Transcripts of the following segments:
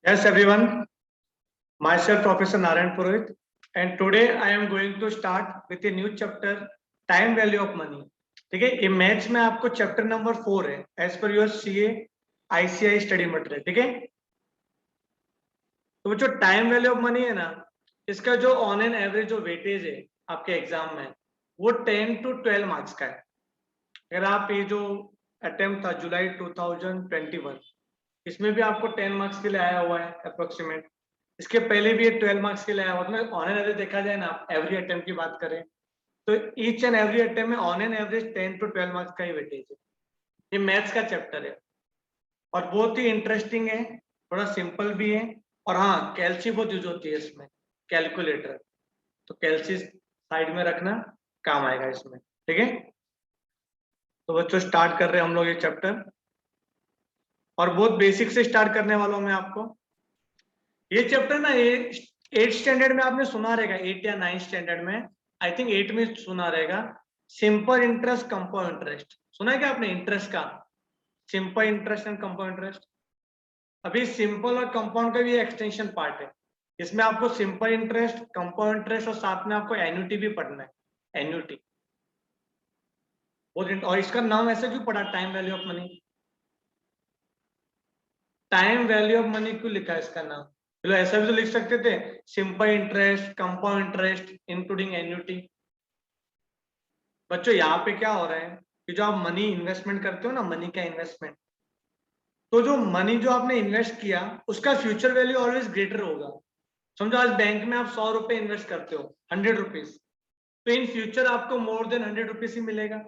Yes, everyone. Myself, Professor Narayan Purohit, and today I am going to start with a new chapter, time value of money. ठीक है, ये maths में आपको chapter number 4 है, as per your CA ICI study material. ठीक है, तो जो टाइम वैल्यू ऑफ मनी है ना, इसका जो ऑन एन एवरेज जो वेटेज है आपके एग्जाम में, वो 10 to 12 मार्क्स का है. अगर आप ये जो अटेम्प्ट था जुलाई 2021, इसमें भी आपको 10 मार्क्स के लिए आया हुआ है अप्रोक्सीमेट. इसके पहले भी ये 12 मार्क्स के लिए आया हुआ है. ऑन एन एवरेज देखा जाए ना, आप एवरी अटेम्प्ट की बात करें तो ईच एंड एवरी अटेम्प्ट में on an average 10 to 12 marks का ही वेटेज है. ये मैथ्स का चैप्टर है और बहुत ही इंटरेस्टिंग है, थोड़ा सिंपल भी है. और हाँ, कैल्सी बहुत यूज होती है इसमें, कैलकुलेटर. तो कैल्सी साइड में रखना, काम आएगा इसमें. ठीक है, तो बच्चों स्टार्ट कर रहे हैं हम लोग ये चैप्टर, और बहुत बेसिक से स्टार्ट करने वाला हूं मैं आपको. ये चैप्टर ना, ये 8th स्टैंडर्ड में आपने सुना रहेगा, 8 या 9 स्टैंडर्ड में, आई थिंक 8 में सुना रहेगा. सिंपल इंटरेस्ट, कंपाउंड इंटरेस्ट सुना है क्या आपने? इंटरेस्ट का simple interest and compound interest. अभी सिंपल और कंपाउंड का भी एक्सटेंशन पार्ट है. इसमें आपको सिंपल इंटरेस्ट, कंपाउंड इंटरेस्ट और साथ में आपको एन्युटी भी पढ़ना है. एन्युटी और इसका नाम ऐसे क्यों पड़ा, time value of money? Time value of money क्यों लिखा है इसका नाम? चलो ऐसा भी तो लिख सकते थे, simple interest, compound interest including annuity. बच्चों यहाँ पे क्या हो रहा है कि जो आप मनी इन्वेस्टमेंट करते हो ना, मनी का इन्वेस्टमेंट, तो जो मनी जो आपने इन्वेस्ट किया उसका फ्यूचर वैल्यू ऑलवेज ग्रेटर होगा. समझो आज बैंक में आप 100 रुपए इन्वेस्ट करते हो, 100 रुपीज, तो इन फ्यूचर आपको मोर देन 100 रुपीज ही मिलेगा.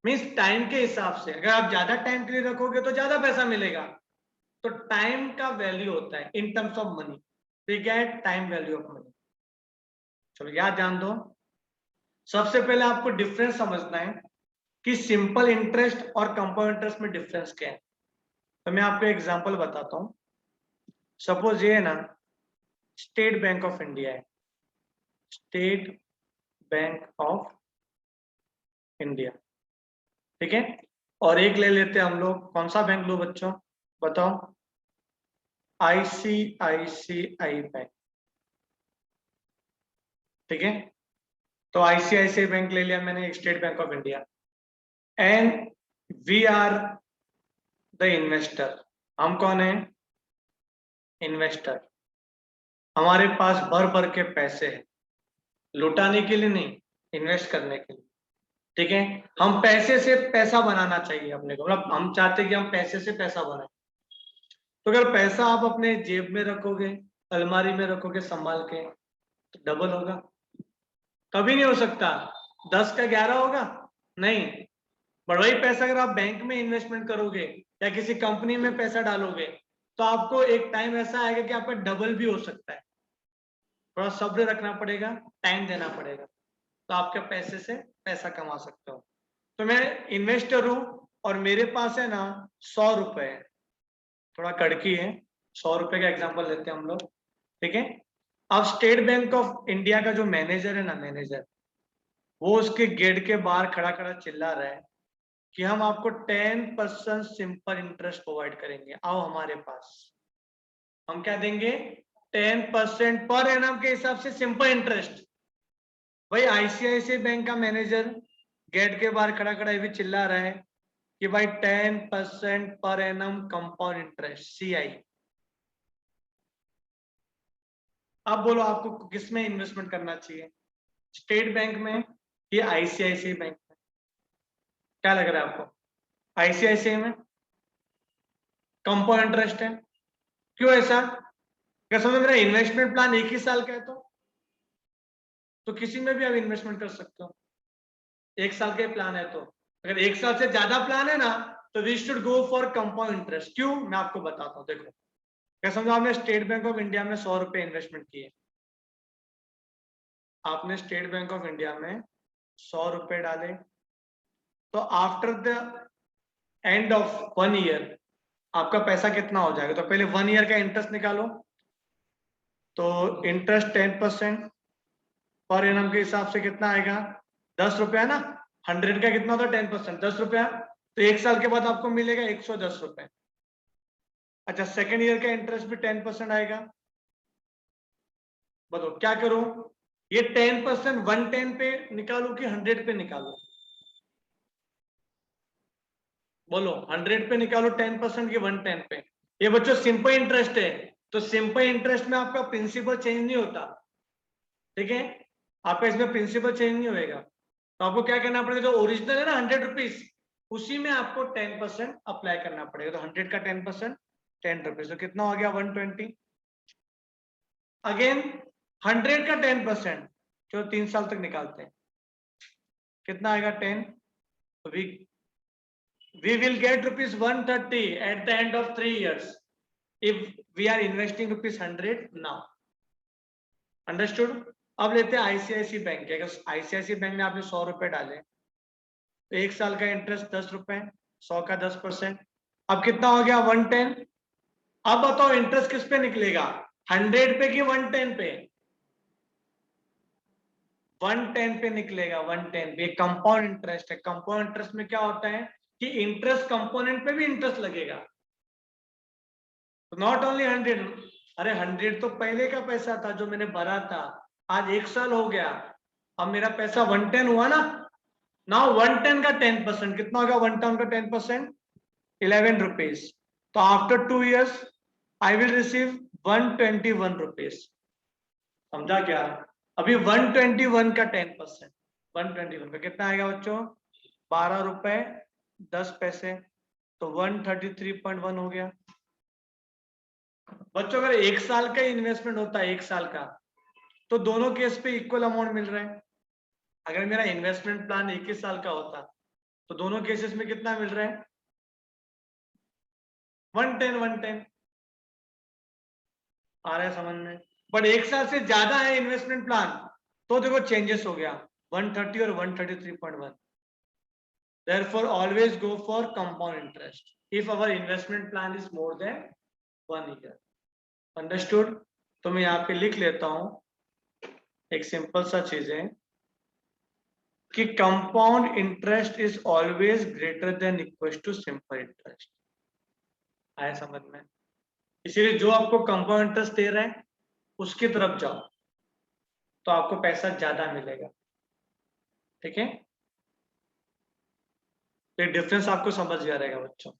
मीन्स टाइम के हिसाब से अगर आप ज्यादा टाइम के लिए रखोगे तो ज्यादा पैसा मिलेगा. तो टाइम का वैल्यू होता है इन टर्म्स ऑफ मनी. तो क्या है? Time value of money. चलो याद जान दो. सबसे पहले आपको डिफरेंस समझना है कि सिंपल इंटरेस्ट और कंपाउंड इंटरेस्ट में डिफरेंस क्या है. तो मैं आपको एग्जांपल बताता हूं. सपोज ये है ना, स्टेट बैंक ऑफ इंडिया है, स्टेट बैंक ऑफ इंडिया. ठीक है, और एक ले लेते हैं हम लोग, कौन सा बैंक लो बच्चों, बताओ? ICICI bank. ठीक है, तो आईसीआईसीआई बैंक ले लिया मैंने, State Bank of India. And we are the investor. हम कौन है? इन्वेस्टर. हमारे पास भर भर के पैसे हैं, लुटाने के लिए नहीं, इन्वेस्ट करने के लिए. ठीक है, हम पैसे से पैसा बनाना चाहिए अपने को, मतलब हम चाहते हैं कि हम पैसे से पैसा बनाए. तो अगर पैसा आप अपने जेब में रखोगे, अलमारी में रखोगे संभाल के, तो डबल होगा? कभी नहीं हो सकता. 10 का 11 होगा? नहीं. पर वही पैसा अगर आप बैंक में इन्वेस्टमेंट करोगे या किसी कंपनी में पैसा डालोगे, तो आपको एक टाइम ऐसा आएगा कि आपका डबल भी हो सकता है. थोड़ा सब्र रखना पड़ेगा, टाइम देना पड़ेगा, तो आपके पैसे से पैसा कमा सकते हो. तो मैं इन्वेस्टर हूं और मेरे पास है ना 100 रुपए है, थोड़ा कड़की है, 100 रुपए का एग्जांपल लेते हैं हम लोग. ठीक है, अब स्टेट बैंक ऑफ इंडिया का जो मैनेजर है ना, मैनेजर, वो उसके गेट के बाहर खड़ा खड़ा चिल्ला रहा है कि हम आपको 10% सिंपल इंटरेस्ट प्रोवाइड करेंगे, आओ हमारे पास. हम क्या देंगे? 10% पर एनम के हिसाब से सिंपल इंटरेस्ट. भाई आईसीआईसीआई बैंक का मैनेजर गेट के बाहर खड़ा खड़ा भी चिल्ला रहा है कि भाई 10% per annum compound interest, CI. अब बोलो आपको किस में इन्वेस्टमेंट करना चाहिए, स्टेट बैंक में या आईसीआईसीआई बैंक में? क्या लग रहा है आपको? आईसीआईसीआई में कंपाउंड इंटरेस्ट है. क्यों ऐसा? क्या समझ, मेरा इन्वेस्टमेंट प्लान 1 ही साल का है तो किसी में भी आप इन्वेस्टमेंट कर सकते हो. 1 साल का प्लान है तो, अगर 1 साल से ज्यादा प्लान है ना, तो we should go for compound interest. क्यों? मैं आपको बताता हूँ. देखो, क्या समझो, आपने स्टेट बैंक ऑफ इंडिया में 100 रुपए इन्वेस्टमेंट किए. आपने स्टेट बैंक ऑफ इंडिया में 100 रुपए डाले, तो after the end of 1 year आपका पैसा कितना हो जाएगा? तो पहले 1 ईयर का इंटरेस्ट निकालो. तो इंटरेस्ट 10% पर एनम के हिसाब से कितना आएगा? 10 रुपया ना. 100 का कितना होता है? 10%, 10 रुपया. तो 1 साल के बाद आपको मिलेगा 110 रुपए. अच्छा, सेकेंड ईयर का इंटरेस्ट भी 10% आएगा। बताओ क्या करूं, ये 10% 110 पे निकालू कि 100 पे निकालू? बोलो 100 पे निकालो 10% की 110 पे? ये बच्चों सिंपल इंटरेस्ट है, तो सिंपल इंटरेस्ट में आपका प्रिंसिपल चेंज नहीं होता, ठीक है, आपका इसमें प्रिंसिपल चेंज नहीं होगा। तो आपको क्या करना पड़ेगा, जो ओरिजिनल है ना 100 रुपीज, उसी में आपको 10% अप्लाई करना पड़ेगा। तो 100 का 10% 10 रुपीज, तो कितना हो गया 120। अगेन 100 का 10%, जो 3 साल तक निकालते हैं, कितना आएगा 10। we will get rupees 130 at the end of 3 years if we are investing rupees 100 now. Understood? अब लेते हैं आईसीआईसी बैंक के। अगर आईसीआईसी बैंक में आपने 100 रुपए डाले तो 1 साल का इंटरेस्ट 10 रुपए, 100 का 10%, अब कितना हो गया 110। अब बताओ इंटरेस्ट किस पे निकलेगा, 100 पे कि 110 पे? 110 पे निकलेगा, 110 पे। कंपाउंड इंटरेस्ट है। कंपाउंड इंटरेस्ट में क्या होता है कि इंटरेस्ट कंपोनेंट पे भी इंटरेस्ट लगेगा, नॉट ओनली 100। अरे 100 तो पहले का पैसा था जो मैंने भरा था, आज 1 साल हो गया, अब मेरा पैसा 110 हुआ ना। नाउ 110 का 10% कितना होगा, 110 का 10% 11 रुपीज। तो after 2 years I will receive 121 rupees. समझा क्या? अभी 121 का 10%, 121 का कितना आएगा बच्चों, 12 रुपए 10 पैसे, तो 133.1 हो गया। बच्चों अगर 1 साल का इन्वेस्टमेंट होता है, 1 साल का, तो दोनों केस पे इक्वल अमाउंट मिल रहा है। अगर मेरा इन्वेस्टमेंट प्लान 21 साल का होता तो दोनों केसेस में कितना मिल रहा है, 110 110। आ रहा है समझ में? बट 1 साल से ज्यादा है इन्वेस्टमेंट प्लान, तो देखो चेंजेस हो गया, 130 और 133.1। Therefore, always go for compound interest if our investment plan is more than 1 year. Understood? तो मैं यहाँ पे लिख लेता हूं, एक सिंपल सा चीज है कि compound interest is always greater than equal to simple interest. आया समझ में? इसीलिए जो आपको कंपाउंड इंटरेस्ट दे रहा है उसकी तरफ जाओ, तो आपको पैसा ज्यादा मिलेगा, ठीक है? तो डिफरेंस आपको समझ गया रहेगा बच्चों।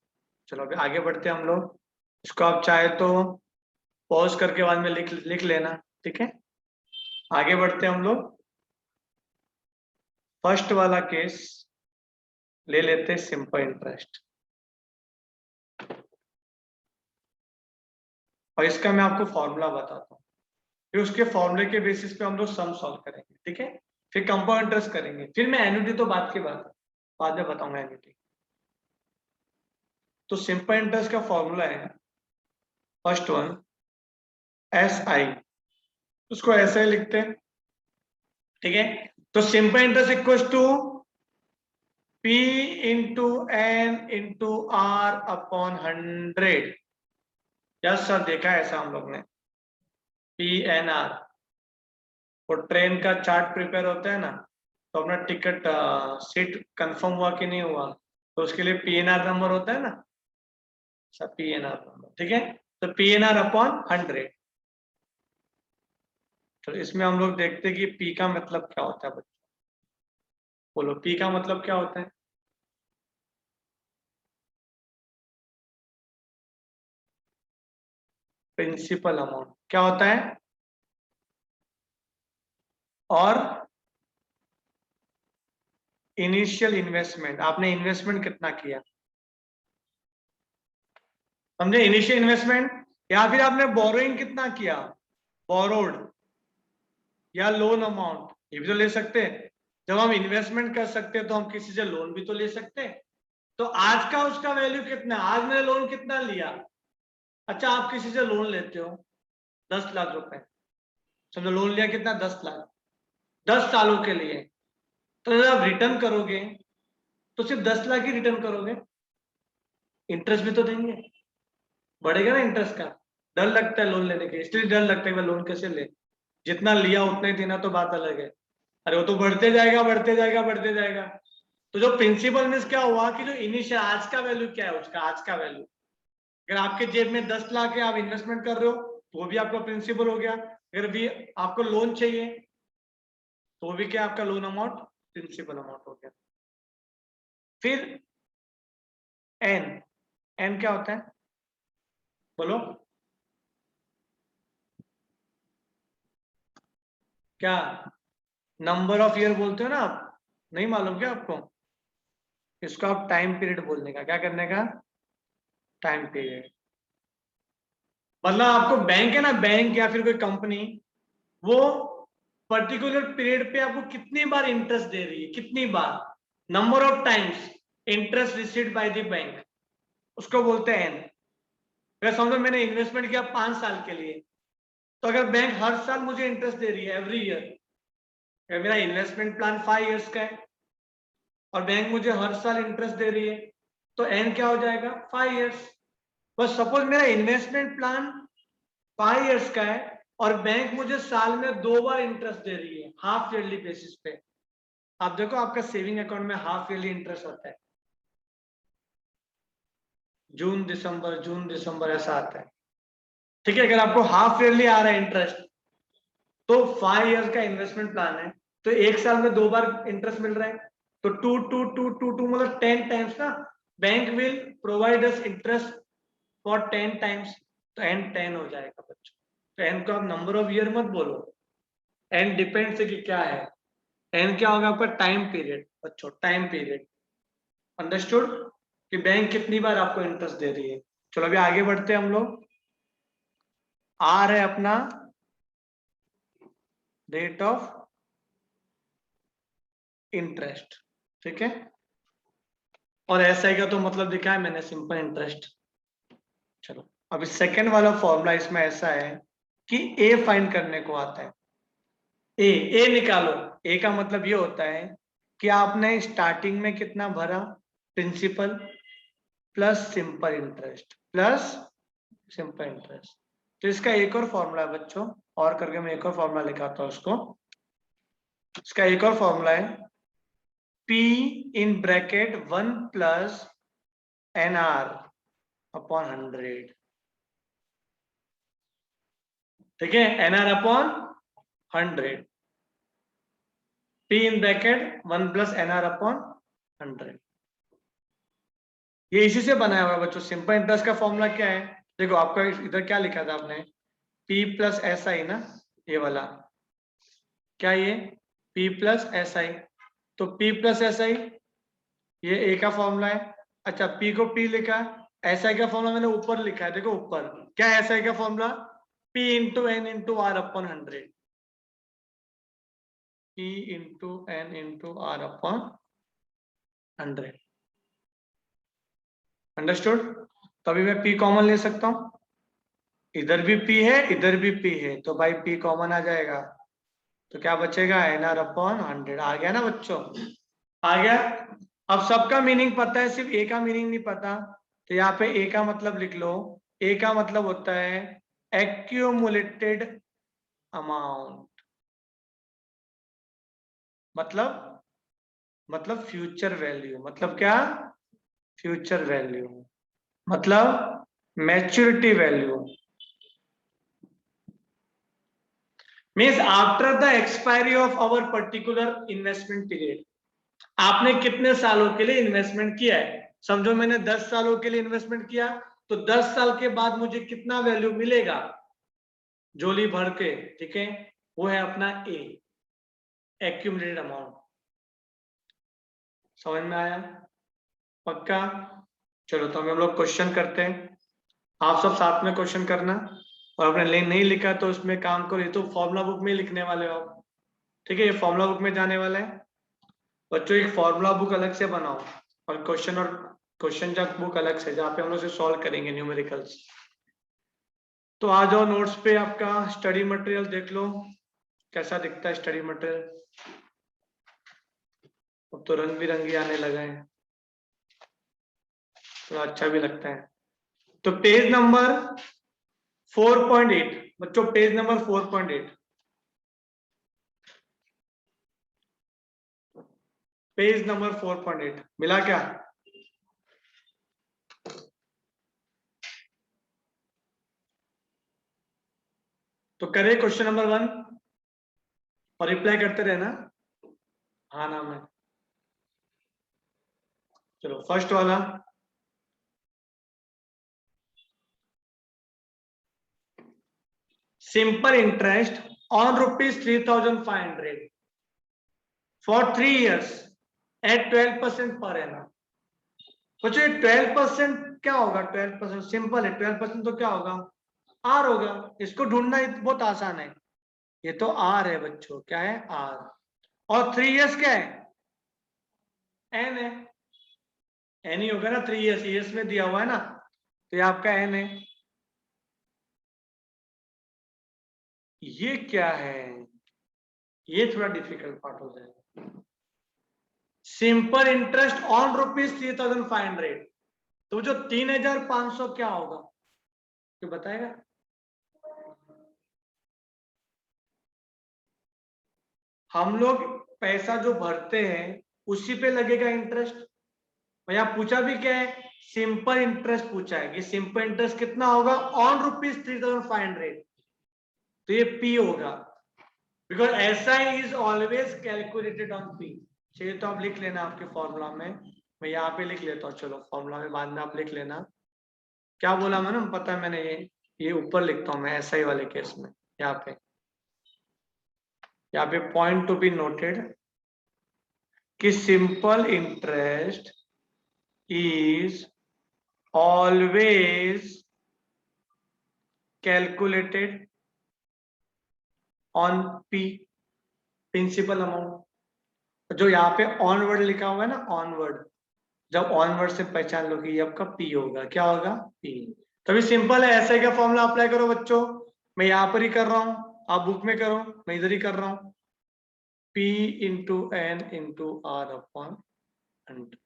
चलो अभी आगे बढ़ते हैं हम लोग। इसको आप चाहे तो पॉज करके बाद में लिख लेना, ठीक है? आगे बढ़ते हैं हम लोग। फर्स्ट वाला केस ले लेते हैं, सिंपल इंटरेस्ट, और इसका मैं आपको फॉर्मूला बताता हूँ, फिर उसके फॉर्मूले के बेसिस पे हम लोग सम सॉल्व करेंगे, ठीक है? फिर कंपाउंड इंटरेस्ट करेंगे, फिर मैं एन्युटी तो बात की बात है, बाद में बताऊंगा एन्युटी। तो सिंपल इंटरेस्ट का फॉर्मूला है फर्स्ट वन एस आई, उसको ऐसे ही लिखते हैं, ठीक है? तो simple interest equal to P into N into R upon 100। Yes sir, देखा है ऐसा हम लोग ने, PNR। वो ट्रेन का चार्ट प्रिपेयर होता है ना, तो अपना टिकट सीट कंफर्म हुआ कि नहीं हुआ, तो उसके लिए PNR नंबर होता है ना, सब PNR नंबर, ठीक है? तो PNR अपॉन 100। तो इसमें हम लोग देखते हैं कि P का मतलब क्या होता है बच्चों। बोलो P का मतलब क्या होता है? प्रिंसिपल अमाउंट क्या होता है, और इनिशियल इन्वेस्टमेंट, आपने इन्वेस्टमेंट कितना किया, समझे? इनिशियल इन्वेस्टमेंट, या फिर आपने बोरोइंग कितना किया, बोरोड, या लोन अमाउंट, ये भी तो ले सकते हैं। जब हम इन्वेस्टमेंट कर सकते हैं तो हम किसी से लोन भी तो ले सकते हैं। तो आज का उसका वैल्यू कितना, आज मैंने लोन कितना लिया? अच्छा, आप किसी से लोन लेते हो 10 लाख रुपए, समझो लोन लिया कितना, 10 लाख, 10 सालों के लिए। तो जब आप रिटर्न करोगे तो सिर्फ 10 लाख ही रिटर्न करोगे, इंटरेस्ट भी तो देंगे, बढ़ेगा ना इंटरेस्ट का। डर लगता है लोन लेने के, इसलिए डर लगता है मैं लोन कैसे ले, जितना लिया उतना ही देना, तो बात अलग है। अरे वो तो बढ़ते जाएगा बढ़ते जाएगा बढ़ते जाएगा। तो जो प्रिंसिपल मीन्स क्या हुआ कि जो इनिशियल आज का वैल्यू क्या है उसका, आज का वैल्यू अगर आपके जेब में 10 लाख है, आप इन्वेस्टमेंट कर रहे हो तो भी आपका प्रिंसिपल हो गया। अगर भी आपको लोन चाहिए तो भी क्या आपका लोन अमाउंट प्रिंसिपल अमाउंट हो गया। फिर एन, एन क्या होता है बोलो, क्या नंबर ऑफ ईयर बोलते हो ना आप, नहीं मालूम क्या आपको? इसको आप टाइम पीरियड बोलने का, क्या करने का, टाइम पीरियड। मतलब आपको बैंक है ना, बैंक या फिर कोई कंपनी, वो पर्टिकुलर पीरियड पे आपको कितनी बार इंटरेस्ट दे रही है, कितनी बार, number of times interest received by the bank, उसको बोलते हैं एन। अगर समझो मैंने इन्वेस्टमेंट किया 5 साल के लिए, तो अगर बैंक हर साल मुझे इंटरेस्ट दे रही है एवरी ईयर, अगर मेरा इन्वेस्टमेंट प्लान 5 इयर्स का है और बैंक मुझे हर साल इंटरेस्ट दे रही है, तो एन क्या हो जाएगा, 5 इयर्स। बस सपोज मेरा इन्वेस्टमेंट प्लान 5 इयर्स का है और बैंक मुझे साल में 2 बार इंटरेस्ट दे रही है हाफ ईयरली बेसिस पे। आप देखो आपका सेविंग अकाउंट में हाफ ईयरली इंटरेस्ट होता है, जून दिसंबर जून दिसंबर ऐसा आता है, ठीक है। अगर आपको हाफ ईयरली आ रहा है इंटरेस्ट, तो 5 इयर्स का इन्वेस्टमेंट प्लान है, तो एक साल में 2 बार इंटरेस्ट मिल रहा है, तो two two two two two मतलब 10 टाइम्स ना, bank will provide us interest for 10 times, तो एन 10 हो जाएगा बच्चों। तो एन को आप नंबर ऑफ ईयर मत बोलो, एन डिपेंड्स कि क्या है, एन क्या होगा आपका, टाइम पीरियड बच्चों, टाइम पीरियड। अंडरस्टूड कि बैंक कितनी बार आपको इंटरेस्ट दे रही है। चलो अभी आगे बढ़ते हैं हम लोग। आर है अपना रेट ऑफ इंटरेस्ट, ठीक है। और एसआई का तो मतलब दिखा है मैंने, सिंपल इंटरेस्ट। चलो अभी सेकंड वाला फॉर्मूला इसमें ऐसा है कि ए फाइंड करने को आता है। ए निकालो। ए का मतलब ये होता है कि आपने स्टार्टिंग में कितना भरा, principal plus simple interest plus simple interest. तो इसका एक और फॉर्मूला है बच्चों, और करके मैं एक और फॉर्मूला लिखाता हूं उसको। इसका एक और फॉर्मूला है P इन ब्रैकेट 1 प्लस NR अपॉन 100, ठीक है, NR अपॉन 100, P इन ब्रैकेट 1 प्लस NR अपॉन 100। ये इसी से बनाया हुआ है बच्चों। सिंपल इंटरेस्ट का फॉर्मूला क्या है, देखो आपका इधर क्या लिखा था आपने, P प्लस एस आई ना, ये वाला क्या, ये P प्लस एस आई, तो P प्लस एस आई ये ए का फॉर्मूला है। अच्छा P को P लिखा, एस आई का फॉर्मूला मैंने ऊपर लिखा है, देखो ऊपर क्या है एस आई का formula, P into N into R upon 100, P into N into R upon 100। Understood? तो अभी मैं P कॉमन ले सकता हूं, इधर भी P है इधर भी P है, तो भाई P कॉमन आ जाएगा, तो क्या बचेगा, NR अपॉन 100। आ गया ना बच्चों, आ गया। अब सबका मीनिंग पता है, सिर्फ ए का मीनिंग नहीं पता, तो यहाँ पे ए का मतलब लिख लो। ए का मतलब होता है एक्यूमुलेटेड अमाउंट, मतलब फ्यूचर वैल्यू, मतलब क्या, फ्यूचर वैल्यू, मतलब maturity value, means after the expiry of our particular investment period. आपने कितने सालों के लिए इन्वेस्टमेंट किया है, समझो मैंने 10 सालों के लिए इन्वेस्टमेंट किया, तो 10 साल के बाद मुझे कितना वैल्यू मिलेगा जोली भर के, ठीक है, वो है अपना ए, एक्यूमुलेटेड अमाउंट। समझ में आया, पक्का? चलो तो हम लोग क्वेश्चन करते हैं, आप सब साथ में क्वेश्चन करना, और आपने नहीं लिखा तो उसमें काम करो, ये तो फॉर्मूला बुक में लिखने वाले हो आप, ठीक है, ये फॉर्मूला बुक में जाने वाला है बच्चों। एक फॉर्मूला बुक अलग से बनाओ, और क्वेश्चन जब बुक अलग से, जहाँ पे हम लोग से सॉल्व करेंगे न्यूमेरिकल्स। तो आ जाओ नोट्स पे, आपका स्टडी मटेरियल देख लो कैसा दिखता है स्टडी मटेरियल, अब तो रंग बिरंगी आने लगा है, तो अच्छा भी लगता है। तो पेज नंबर 4.8 बच्चों, पेज नंबर 4.8, पेज नंबर 4.8 मिला क्या? तो करे क्वेश्चन नंबर 1 और रिप्लाई करते रहना हाँ ना मैं। चलो फर्स्ट वाला, simple interest on ₹3,500 for 3 years at 12% per annum. सोचो 12% क्या होगा? 12% सिंपल है, 12% तो क्या होगा? आर होगा। इसको ढूंढना बहुत आसान है। ये तो आर है बच्चों, क्या है? आर। और 3 years क्या है? एन है, एन ही होगा ना। 3 years ईयर्स में दिया हुआ है ना, तो ये आपका एन है। ये क्या है? ये थोड़ा डिफिकल्ट पार्ट हो जाएगा। सिंपल इंटरेस्ट ऑन ₹3,500, तो जो 3,500 क्या होगा? तो बताएगा? हम लोग पैसा जो भरते हैं उसी पे लगेगा इंटरेस्ट। भैया पूछा भी क्या है? सिंपल इंटरेस्ट पूछा है कि सिंपल इंटरेस्ट कितना होगा ऑन ₹3,500, तो ये पी होगा, because SI is always calculated on P. चाहिए तो आप लिख लेना आपके फॉर्मूला में, मैं यहाँ पे लिख लेता हूँ। चलो फॉर्मूला में बाद में आप लिख लेना। क्या बोला मैंने, पता है मैंने ये ऊपर लिखता हूँ मैं एसआई वाले केस में। यहाँ पे पॉइंट टू बी नोटेड कि simple interest is always calculated on P, principal amount. जो यहाँ पे ऑनवर्ड लिखा हुआ है ना, ऑनवर्ड, जब ऑनवर्ड से पहचान लो कि ये आपका पी होगा। क्या होगा? पी। तभी सिंपल है, ऐसे क्या फॉर्मूला अप्लाई करो बच्चों। मैं यहाँ पर ही कर रहा हूँ, आप बुक में करो, मैं इधर ही कर रहा हूँ। P into N into R upon 100।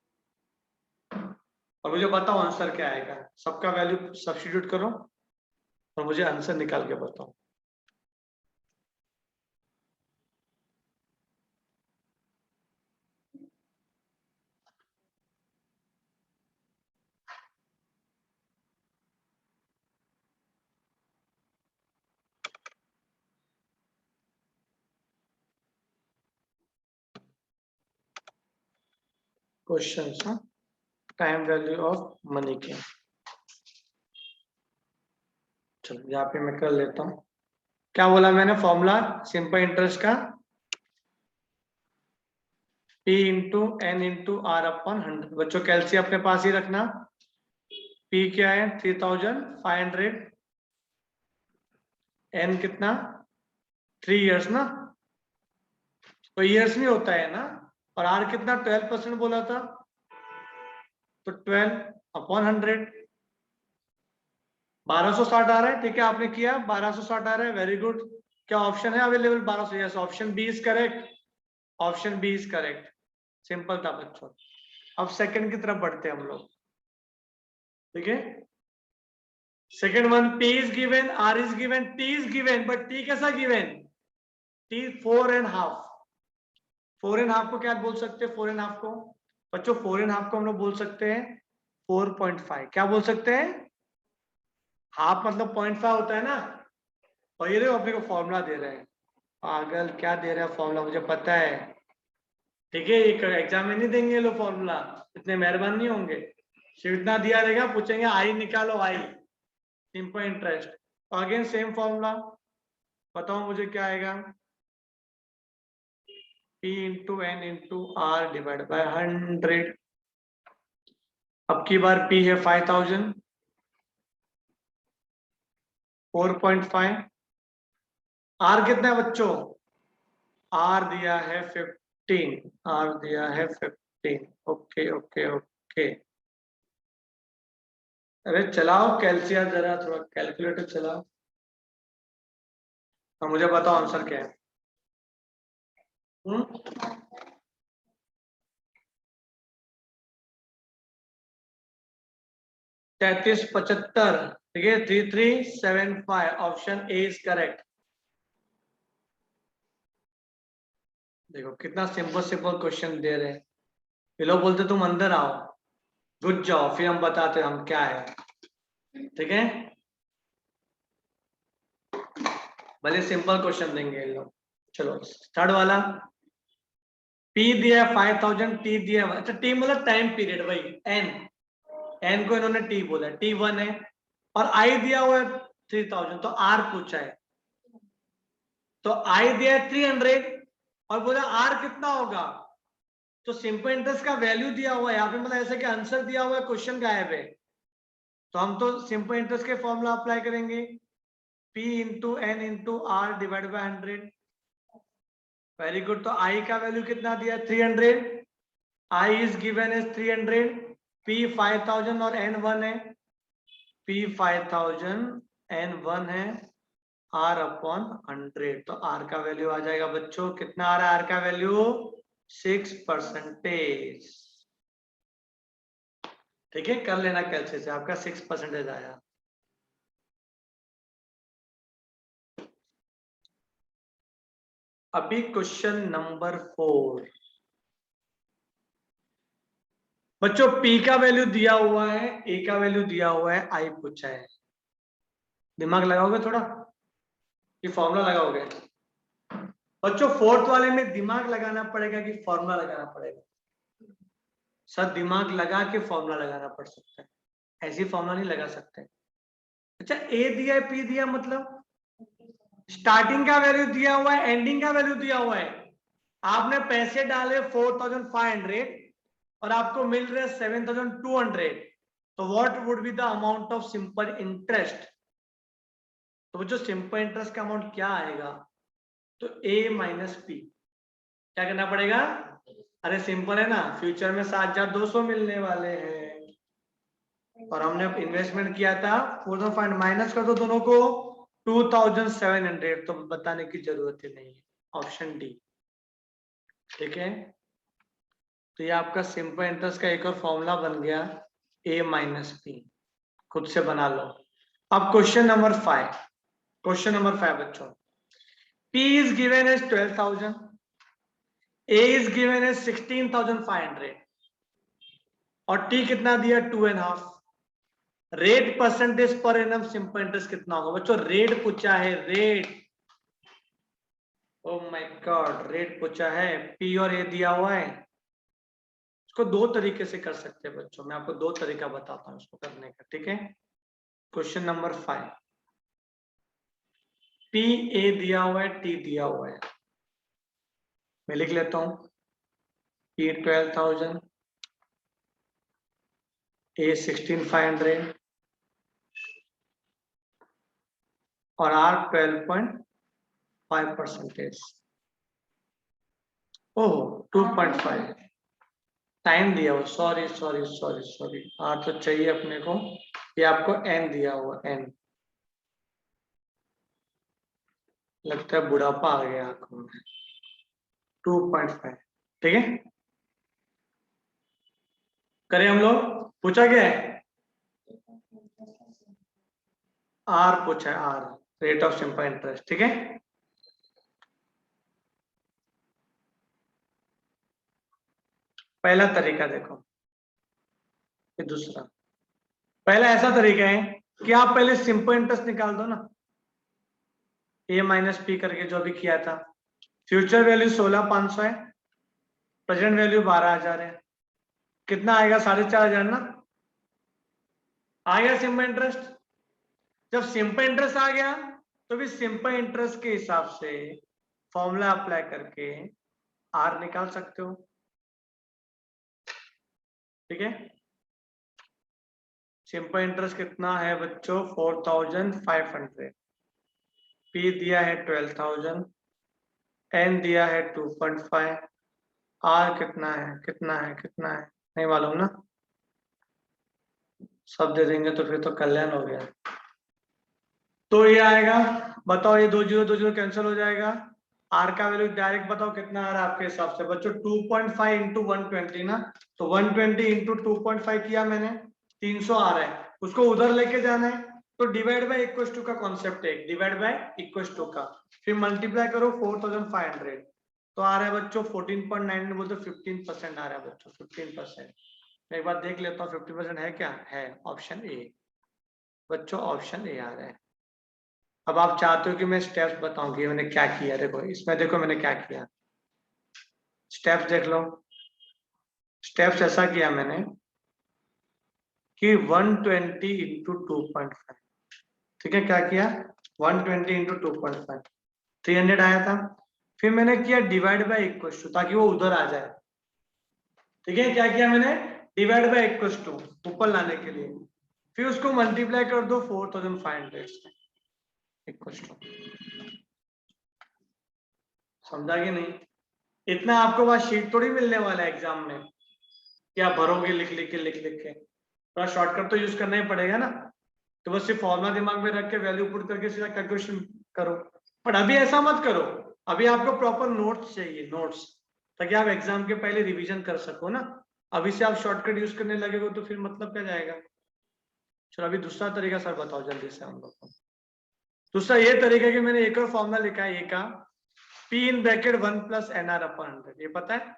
और मुझे बताओ आंसर क्या आएगा। सबका वैल्यू सब्स्टिट्यूट करो और मुझे आंसर निकाल के बताओ। Question time value of money के। चलो यहाँ पे मैं कर लेता हूँ। क्या बोला मैंने फॉर्मूला सिंपल इंटरेस्ट का? P into N into R upon 100। बच्चों कैल्सियम अपने पास ही रखना। P क्या है? 3,500। एन कितना? 3 years ना, तो ईयर्स में होता है ना। और आर कितना? 12% बोला था, तो 12 अपॉन 100। 1260 आ रहा है। ठीक है, आपने किया 1260 आ रहा है, वेरी गुड। क्या ऑप्शन है available? 1200। Yes, option B is correct. Option B is correct. Simple था बच्चों। अब सेकंड की तरफ बढ़ते हैं हम लोग। ठीक है, second one, P is given, R is given, T is given, but T कैसा गिवन? T 4.5। 4.5 को क्या बोल सकते हैं? 4.5 को बच्चों, 4.5 को हम लोग बोल सकते हैं 4.5। क्या बोल सकते हैं? हाफ मतलब 0.5 होता है ना। और ये देखो अपने को फॉर्मूला दे रहे हैं। पागल, क्या दे रहे हैं फॉर्मूला? मुझे पता है। ठीक है, ये एग्जाम में नहीं देंगे लोग फॉर्मूला, इतने मेहरबान नहीं होंगे। सिर्फ इतना दिया रहेगा, पूछेंगे आई निकालो, I simple interest. Again same formula, बताओ मुझे क्या आएगा? P into N into R divide by 100। अब की बार P है 5000, 4.5। R कितना है बच्चों? R दिया है 15। R दिया है 15। Okay okay okay. अरे चलाओ कैलसियम, जरा थोड़ा कैलकुलेटर चलाओ और मुझे बताओ आंसर क्या है। 3375। ठीक है, 3375। Option A is correct. देखो कितना सिंपल सिंपल क्वेश्चन दे रहे हैं। ये लोग बोलते तुम अंदर आओ, घुस जाओ, फिर हम बताते हम क्या है। ठीक है, भले सिंपल क्वेश्चन देंगे ये लोग। चलो थर्ड वाला, P दिया 5000, T दिया, अच्छा T मतलब टाइम पीरियड, भाई N को इन्होंने T बोला, T1 है, और I दिया हुआ है 3000, तो R पूछा है, तो I दिया है 300 और बोला R कितना होगा, तो सिंपल इंटरेस्ट का वैल्यू दिया हुआ है यहाँ पे, मतलब ऐसा कि आंसर दिया हुआ है, क्वेश्चन गायब है, तो हम तो सिंपल इंटरेस्ट के फॉर्मूला अप्लाई करेंगे, P into N into R divide by 100। Very good, तो I का वैल्यू कितना दिया, 300, I is given as 300, P 5000 और N 1 है, P 5000 N 1 है, R अपॉन 100, तो R का वैल्यू आ जाएगा बच्चों, कितना आ रहा है R का वैल्यू, 6%। ठीक है, कर लेना कैसे से, आपका 6% आया। अभी क्वेश्चन नंबर 4 बच्चों, P का वैल्यू दिया हुआ है, A का वैल्यू दिया हुआ है, I पूछा है, दिमाग लगाओगे थोड़ा, ये फॉर्मूला लगाओगे बच्चों, फोर्थ वाले में दिमाग लगाना पड़ेगा कि फॉर्मूला लगाना पड़ेगा, सर दिमाग लगा के फॉर्मूला लगाना पड़ सकता है, ऐसी फॉर्मूला नहीं लगा सकते। अच्छा A दिया है, P दिया, मतलब स्टार्टिंग का वैल्यू दिया हुआ है, एंडिंग का वैल्यू दिया हुआ है, आपने पैसे डाले 4500 और आपको मिल रहे 7200, तो what would be the amount of simple interest, तो जो सिंपल इंटरेस्ट का अमाउंट क्या आएगा, तो A माइनस P, क्या करना पड़ेगा, अरे सिंपल है ना, फ्यूचर में 7200 मिलने वाले हैं और हमने इन्वेस्टमेंट किया था 4000, माइनस कर दो दोनों को 2700, तो बताने की जरूरत ही नहीं है, ऑप्शन डी। ठीक है, तो ये आपका सिंपल इंटरेस्ट का एक और फॉर्मूला बन गया, A माइनस P, खुद से बना लो। अब क्वेश्चन नंबर 5, क्वेश्चन नंबर 5 बच्चों, P is given as 12,000, A is given as 16,500 और T कितना दिया, 2.5, rate percentage per annum simple interest कितना होगा बच्चों, रेट पूछा है, rate, oh my God, rate पूछा है, P और A दिया हुआ है, इसको दो तरीके से कर सकते हैं बच्चों, मैं आपको दो तरीका बताता हूं इसको करने का। ठीक है, क्वेश्चन नंबर 5, P A दिया हुआ है, T दिया हुआ है, मैं लिख लेता हूं, P 12,000, A 16,500 और R 12.5%, ओह 2.5 टाइम दिया हुआ, sorry sorry sorry sorry, R तो चाहिए अपने को, ये आपको N दिया हुआ, N, लगता है बुढ़ापा आ गया आंखों में, 2.5। ठीक है, करें हम लोग, पूछा क्या है, R पूछा है, R rate of simple interest. ठीक है, पहला तरीका देखो, ये दूसरा, पहला ऐसा तरीका है कि आप पहले सिंपल इंटरेस्ट निकाल दो ना, A माइनस P करके जो भी किया था, फ्यूचर वैल्यू 16,500 है, प्रेजेंट वैल्यू 12,000 है, कितना आएगा, 4,500 ना, आ गया सिंपल इंटरेस्ट। जब सिंपल इंटरेस्ट आ गया तो भी सिंपल इंटरेस्ट के हिसाब से फॉर्मूला अप्लाई करके आर निकाल सकते हो। ठीक है, सिंपल इंटरेस्ट कितना है बच्चों, 4,500, पी दिया है 12,000, एन दिया है 2.5, आर कितना है, कितना है, कितना है, नहीं मालूम ना, सब दे देंगे तो फिर तो कल्याण हो गया। तो ये आएगा, बताओ, ये 2 0 कैंसिल हो जाएगा, आर का वैल्यू डायरेक्ट बताओ कितना आ रहा है आपके हिसाब से बच्चों, 2.5 इंटू 120 ना, तो 120 इंटू 2.5 किया मैंने, 300 आ रहा है, उसको उधर लेके जाना है, तो डिवाइड बाय इक्वल टू का कॉन्सेप्ट है, डिवाइड बाय इक्वल टू का, फिर मल्टीप्लाई करो 4,500, तो आ रहा है बच्चों 14.9, बोलते 15% आ रहा है बच्चों, 15%। मैं एक बार देख लेता हूँ 15% है क्या, है, ऑप्शन ए बच्चों, ऑप्शन ए आ रहा है। अब आप चाहते हो कि मैं स्टेप्स बताऊं कि मैंने क्या किया। देखो इसमें, देखो मैंने क्या किया, स्टेप्स देख लो। स्टेप्स ऐसा किया मैंने कि 120 इंटू 2.5, ठीक है। क्या किया, 120 इंटू 2.5, 300 आया था। फिर मैंने किया डिवाइड बाय इक्वल टू, ताकि वो उधर आ जाए, ठीक है। क्या किया मैंने, डिवाइड बाय इक्वल टू ऊपर लाने के लिए, फिर उसको मल्टीप्लाई कर दो 4500 से इक्वल टू। समझा कि नहीं? इतना आपको बस शीट थोड़ी मिलने वाला है एग्जाम में, क्या भरोगे लिख लिख के। थोड़ा शॉर्टकट तो यूज करना ही पड़ेगा ना। तो बस सिर्फ फॉर्मूला दिमाग में रख के वैल्यू पुट करके सीधा कैलकुलेशन करो। पर अभी ऐसा मत करो, अभी आपको प्रॉपर नोट्स चाहिए, नोट्स, ताकि आप एग्जाम के पहले रिवीजन कर सको ना। अभी से आप शॉर्टकट यूज करने लगेगा तो फिर मतलब क्या जाएगा। चलो अभी दूसरा तरीका सर बताओ जल्दी से हम लोग को। दूसरा ये तरीका कि मैंने एक और फॉर्मूला लिखा है, ए का P in bracket 1 plus N R upon 100, ये पता है,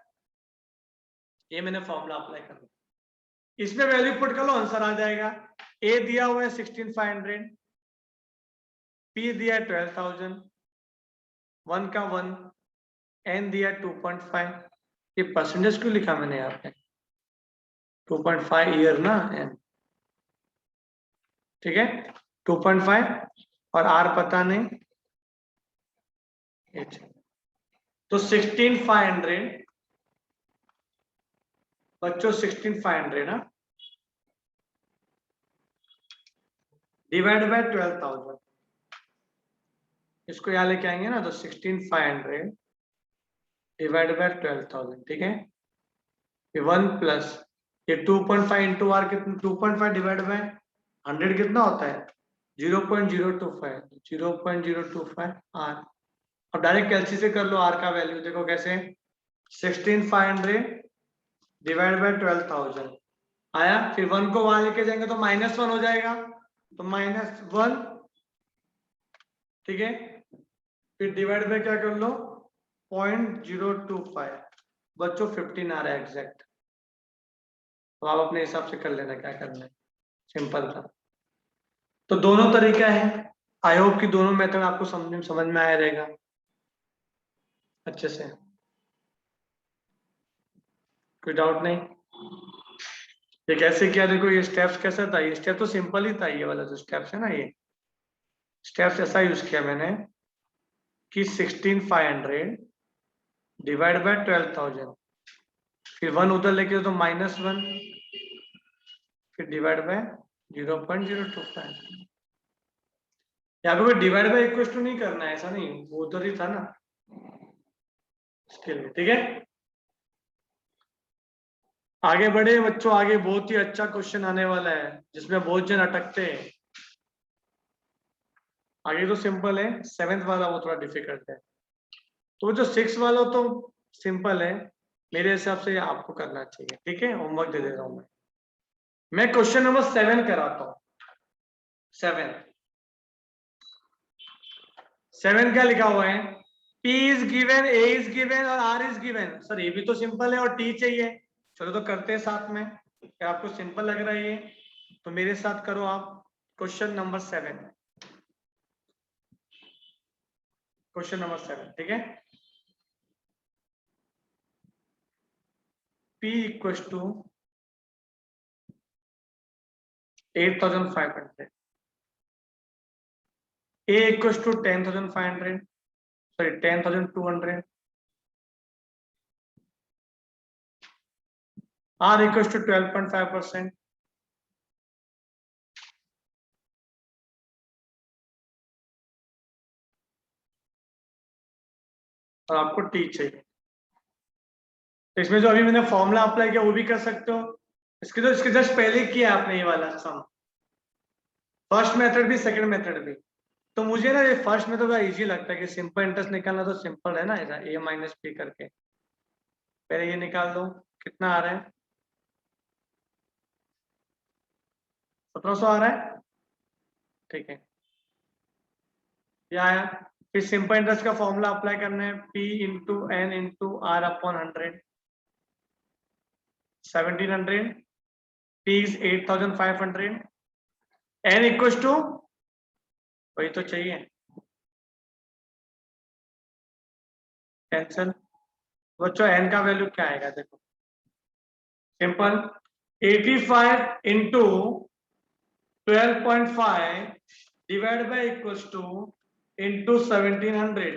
ये मैंने फॉर्मूला अप्लाई कर दिया। इसमें वैल्यू पुट कर लो, आंसर आ जाएगा। ए दिया हुआ है 16500, पी दिया है 12000, 1 का 1, एन दिया 2.5। ये परसेंटेज क्यों लिखा मैंने यहाँ पे, 2.5 ईयर ना एन, ठीक है। 2.5 और आर पता नहीं, तो 16500 बच्चों, 16500 ना डिवाइड बाय 12000, इसको यहाँ लेके आएंगे ना, तो 16500 डिवाइड बाय 12000, ठीक है। ये 1 प्लस ये 2.5 इंटू आर कितना, 2.5 डिवाइड बाय 100 कितना होता है, 0.025, 0.025 आर। अब डायरेक्ट कैलसी से कर लो आर का वैल्यू, देखो कैसे, 16500 डिवाइड बाय 12000 आया। फिर 1 को वहां लेके जाएंगे तो -1 हो जाएगा, तो -1, ठीक है। फिर डिवाइड बाय क्या कर लो, 0.025, बच्चों 15 आ रहा है एग्जैक्ट। तो आप अपने हिसाब से कर लेना क्या करना है, सिंपल था। तो दोनों तरीका है, आई होप कि दोनों मेथड आपको समझ में आया रहेगा अच्छे से, कोई डाउट नहीं। ये कैसे किया, देखो ये स्टेप्स कैसा था, ये स्टेप तो सिंपल ही था, ये वाला जो स्टेप्स है ना, ये स्टेप्स ऐसा यूज किया मैंने कि 16500 डिवाइड बाय 12000, फिर 1 उधर लेके तो -1, फिर डिवाइड बाय 0.025। यहाँ पे कोई डिवाइड बाय इक्वल टू नहीं करना है, ऐसा नहीं, वो उधर ही था ना इसके लिए, ठीक है। आगे बढ़े बच्चों, आगे बहुत ही अच्छा क्वेश्चन आने वाला है जिसमें बहुत जन अटकते हैं। आगे तो सिंपल है, 7th वाला वो थोड़ा डिफिकल्ट है। तो जो 6 वाला तो सिंपल है, मेरे हिसाब से आपको करना चाहिए, ठीक है। होमवर्क दे दे रहा हूं मैं क्वेश्चन नंबर 7 कराता हूं। 7 क्या लिखा हुआ है, P is given, A is given और R इज गिवन। सर ये भी तो सिंपल है और T चाहिए। चलो तो करते हैं साथ में, क्या आपको सिंपल लग रहा है ये, तो मेरे साथ करो आप। क्वेश्चन नंबर 7, क्वेश्चन नंबर 7, ठीक है। P equal to 8500, A equal to 10500, sorry 10200, R equal to 12.5%, और आपको T चाहिए। तो इसमें जो अभी मैंने फॉर्मूला अप्लाई किया वो भी कर सकते हो, इसके जस्ट पहले किया आपने ये वाला सम, फर्स्ट मेथड भी सेकंड मेथड भी। तो मुझे ना ये फर्स्ट मेथड थोड़ा इजी लगता है कि सिंपल इंटरेस्ट निकालना तो सिंपल है ना, ऐसा A माइनस P करके पहले ये निकाल दो, कितना आ रहा है, 1700 आ रहा है, ठीक है। ये आया। फिर सिंपल इंटरेस्ट का फॉर्मूला अप्लाई करना है, P into N into R upon 100, 1700, P is 8500, n equal to वही तो चाहिए कैंसिल। बच्चों एन का वैल्यू क्या आएगा देखो, simple 85 into 12.5 divide by equals two into 1700।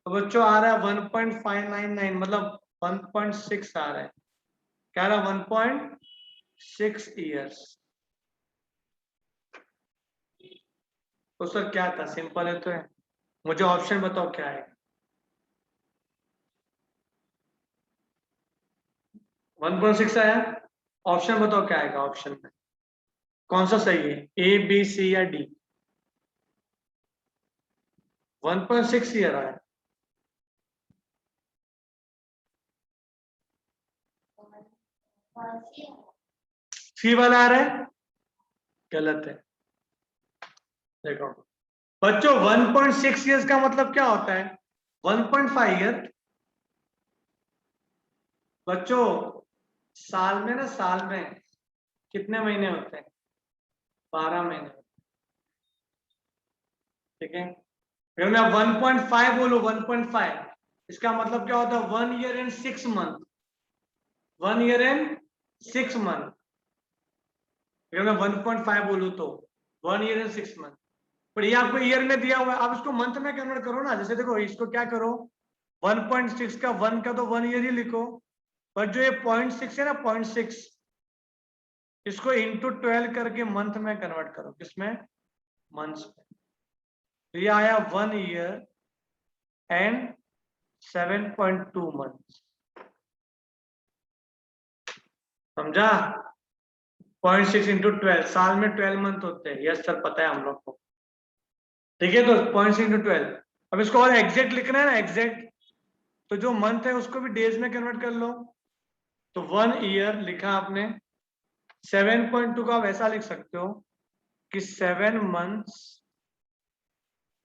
तो बच्चों आ रहा है 1.599 मतलब 1.6 आ रहा है, क्या रहा 1.6 ईयर्स। तो सर क्या था, सिंपल है तो है। मुझे ऑप्शन बताओ क्या है। 1.6 आया, ऑप्शन बताओ क्या आएगा, ऑप्शन में कौन सा सही है, ए बी सी या डी। 1.6 ईयर आया, सी वाला आ रहा है, गलत है। देखो बच्चों 1.6 ईयर्स का मतलब क्या होता है, 1.5 ईयर। बच्चों साल में ना, साल में कितने महीने होते हैं, 12 महीने, ठीक है। अगर मैं 1.5 बोलूं, 1.5 इसका मतलब क्या होता है, 1 year and 6 month, 1 year and 6 month. अगर मैं 1.5 बोलूं तो 1 ईयर एंड 6 मंथ। पर ये आपको ईयर में दिया हुआ है, आप इसको मंथ में कन्वर्ट करो ना। जैसे देखो इसको क्या करो, 1.6 का 1 का तो 1 ईयर ही लिखो, पर जो ये 0.6 है ना 0.6, इसको इंटू 12 करके मंथ में कन्वर्ट करो, किसमें, मंथ्स में। तो ये आया 1 ईयर एंड 7.2 मंथ, समझा। 0.6 इंटू 12, साल में 12 मंथ होते हैं, यस सर पता है हम लोग को, ठीक है। तो 0.6 इंटू 12, अब इसको और एग्जैक्ट लिखना है ना, एग्जैक्ट, तो जो मंथ है उसको भी डेज में कन्वर्ट कर लो। तो 1 ईयर लिखा आपने, 7.2 का आप ऐसा लिख सकते हो कि 7 मंथ्स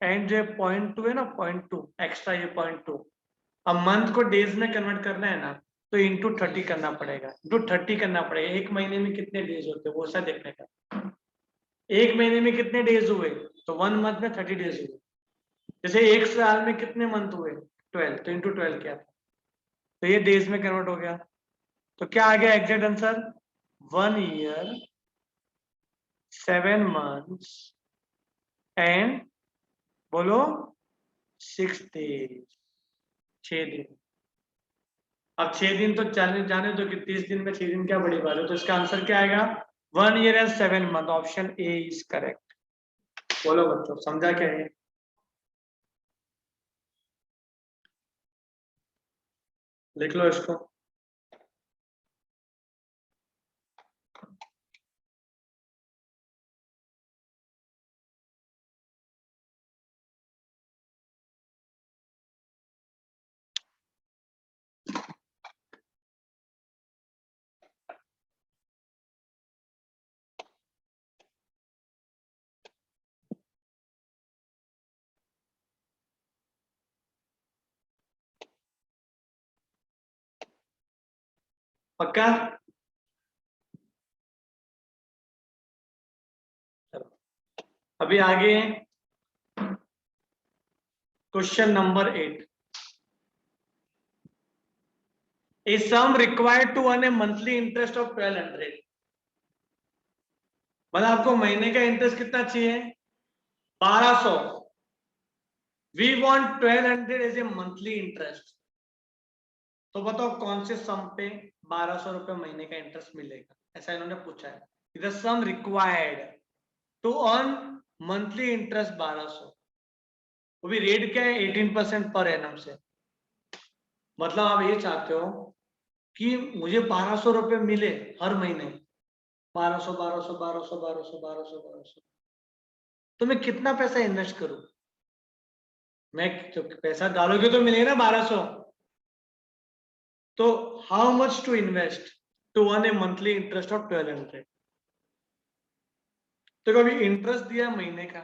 एंड जो 0.2 है ना, 0.2 एक्स्ट्रा, ये 0.2। अब मंथ को डेज में कन्वर्ट करना है ना, तो इंटू 30 करना पड़ेगा, इंटू 30 करना पड़ेगा। एक महीने में कितने डेज होते हैं वो ऐसा देखने का, एक महीने में कितने डेज हुए, तो 1 मंथ में 30 डेज हुए। जैसे एक साल में कितने मंथ हुए, 12, तो इंटू 12 किया था, तो ये डेज में कन्वर्ट हो गया। तो क्या आ गया exact answer, 1 year 7 months and बोलो 6 डेज, 6 दिन। अब 6 दिन तो जाने दो कि 30 दिन में 6 दिन क्या बड़ी बात है। तो इसका आंसर क्या आएगा, 1 year and 7 month, option A is correct. बोलो बच्चों समझा क्या है, लिख लो इसको। पक्का, चलो अभी आगे question number 8। A sum required to earn a monthly interest of 1200, मतलब आपको महीने का इंटरेस्ट कितना चाहिए, 1200। We want 1200 as a monthly interest. तो बताओ कौन से सम पे 1200 रुपए महीने का इंटरेस्ट मिलेगा, ऐसा इन्होंने पूछा है। The sum required to earn monthly interest 1200, वो भी रेट क्या है 18% पर एनम से। मतलब आप ये चाहते हो कि मुझे 1200 रुपए मिले हर महीने, 1200 1200 1200 1200 1200 1200, तो मैं कितना पैसा इन्वेस्ट करूं। मैं तो पैसा डालोगे तो मिलेगा ना 1200, तो how much to invest to earn a monthly interest of 1200। तो कभी इंटरेस्ट दिया महीने का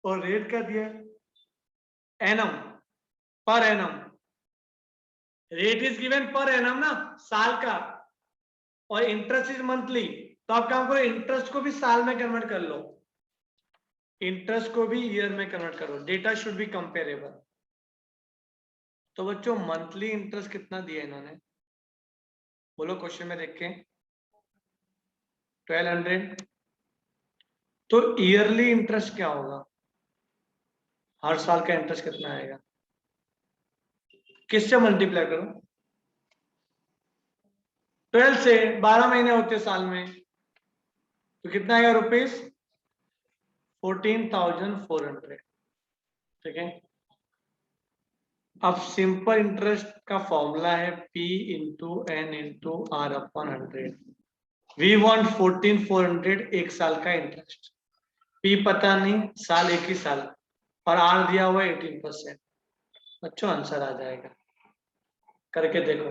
और रेट क्या दिया, annum, per annum. Rate is given per annum ना, साल का, और इंटरेस्ट इज मंथली। तो आप काम करो, इंटरेस्ट को भी साल में कन्वर्ट कर लो, इंटरेस्ट को भी ईयर में कन्वर्ट करो, डेटा शुड बी कंपेरेबल। तो बच्चों मंथली इंटरेस्ट कितना दिया इन्होंने, बोलो क्वेश्चन में देख के। 1200। तो ईयरली इंटरेस्ट क्या होगा, हर साल का इंटरेस्ट कितना आएगा, किससे मल्टीप्लाई करो, 12 से। 12 महीने होते साल में, तो कितना आएगा रुपीज 14,400। ठीक है। अब सिंपल इंटरेस्ट का फॉर्मूला है P into N into R upon 100। We want 14,400 एक साल का इंटरेस्ट, P पता नहीं, साल एक ही साल, और R दिया हुआ 18%। बच्चों आंसर आ जाएगा, करके देखो।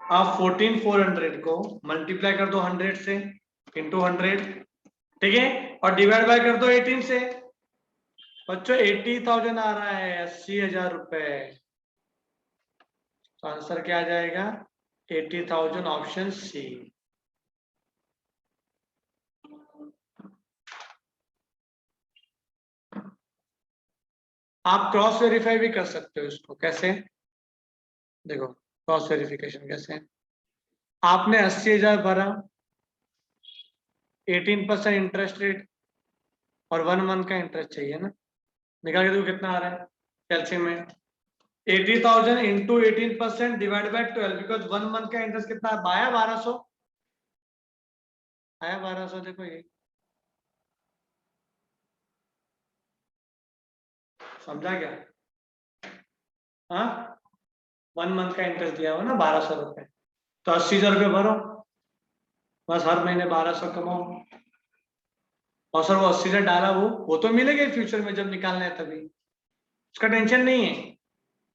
आप 14,400 को मल्टीप्लाई कर दो 100 से इंटू 100, ठीक है, और डिवाइड बाय कर दो 18 से। बच्चों 80,000 आ रहा है, 80,000 रुपए। तो आंसर क्या आ जाएगा, 80,000, ऑप्शन सी। आप क्रॉस वेरीफाई भी कर सकते हो इसको, कैसे देखो, क्रॉस वेरिफिकेशन कैसे, आपने 80,000 भरा, 18% इंटरेस्ट रेट, और 1 मंथ का इंटरेस्ट चाहिए ना, निकाल के देखो कितना आ रहा है कैलसियम में। 80,000 into 18% divide by 12, because 1 month का इंटरेस्ट कितना आया, 1200 आया, 1200। देखो ये समझा क्या, हाँ 1 मंथ का इंटरेस्ट दिया हुआ ना 1200 रुपए, तो 80,000 रुपये भरो, बस हर महीने 1200 कमाओ। और सर वो 80,000 डाला, वो तो मिलेगा फ्यूचर में जब निकालना है तभी, उसका टेंशन नहीं है।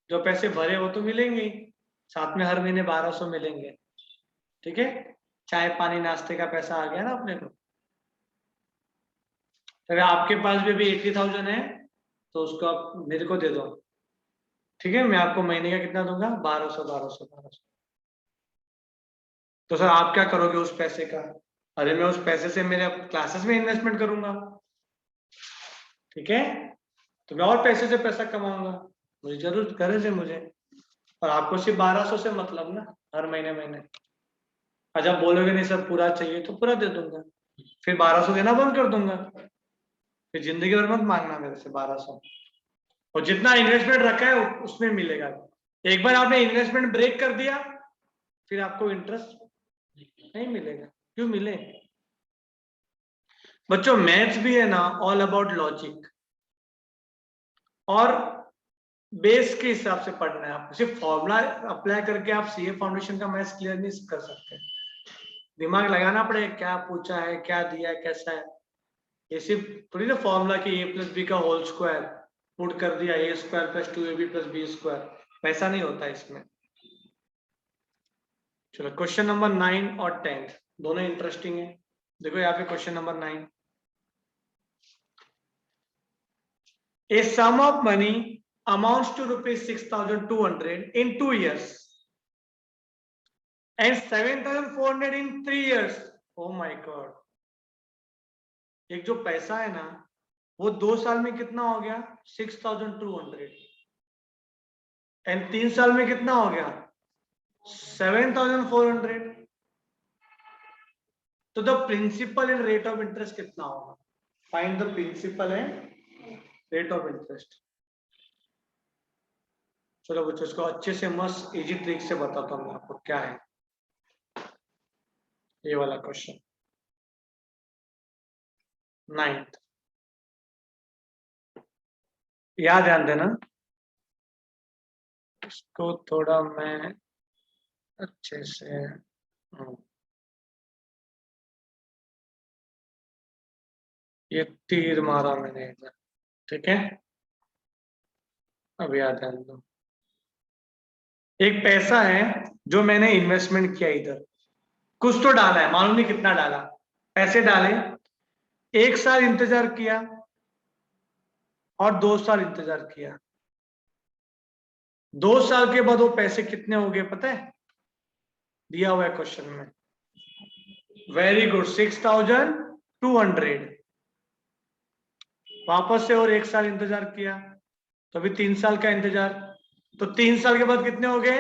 जो पैसे भरे वो तो मिलेंगे, साथ में हर महीने 1200 मिलेंगे। ठीक है, चाय पानी नाश्ते का पैसा आ गया ना अपने को। अगर आपके पास भी अभी 80,000 है तो उसको आप मेरे को दे दो, ठीक है, मैं आपको महीने का कितना दूंगा, 1200 1200 1200। तो सर आप क्या करोगे उस पैसे का, अरे मैं उस पैसे से मेरे क्लासेस में इन्वेस्टमेंट करूंगा, ठीक है, तो मैं और पैसे से पैसा कमाऊंगा, मुझे जरूर गरज है मुझे, और आपको सिर्फ 1200 से मतलब ना, हर महीने महीने। और जब बोलोगे नहीं सर पूरा चाहिए तो पूरा दे दूंगा, फिर 1200 देना बंद कर दूंगा, फिर जिंदगी भर मत मांगना मेरे से 1200। और जितना इन्वेस्टमेंट रखा है उसमें मिलेगा। एक बार आपने इन्वेस्टमेंट ब्रेक कर दिया फिर आपको इंटरेस्ट नहीं मिलेगा, क्यों मिले। बच्चों मैथ्स भी है ना ऑल अबाउट लॉजिक, और बेस के हिसाब से पढ़ना है आपको, सिर्फ फॉर्मूला अप्लाई करके आप सीए फाउंडेशन का मैथ्स क्लियर नहीं कर सकते, दिमाग लगाना पड़ेगा, क्या पूछा है, क्या दिया है, कैसा है। ये सिर्फ थोड़ी ना फॉर्मूला कि ए प्लस बी का होल स्क्वायर पुट कर दिया, a square plus 2ab plus b square, वैसा नहीं होता इसमें। चलो क्वेश्चन नंबर 9 और 10 दोनों इंटरेस्टिंग है। देखो यहाँ पे question number 9, a sum of money amounts to rupees 6,200 in 2 years and 7,400 in 3 years। oh my god, एक जो पैसा है ना वो 2 साल में कितना हो गया 6,200, एंड 3 साल में कितना हो गया 7,400। तो the principal and rate of interest कितना होगा, find the principal and rate of interest. चलो बच्चों इसको अच्छे से मस्त इजी ट्रिक से बताता हूँ मैं आपको क्या है ये वाला क्वेश्चन। 9th याद ध्यान देना, इसको थोड़ा मैं अच्छे से ये तीर मारा मैंने इधर, ठीक है, अब याद ध्यान दो। एक पैसा है जो मैंने इन्वेस्टमेंट किया इधर, कुछ तो डाला है, मालूम नहीं कितना डाला, पैसे डाले, 1 साल इंतजार किया और 2 साल इंतजार किया, 2 साल के बाद वो पैसे कितने हो गए पता है, दिया हुआ है क्वेश्चन में। Very good, 6,200। वापस से और 1 साल इंतजार किया, तो अभी 3 साल का इंतजार, तो 3 साल के बाद कितने हो गए?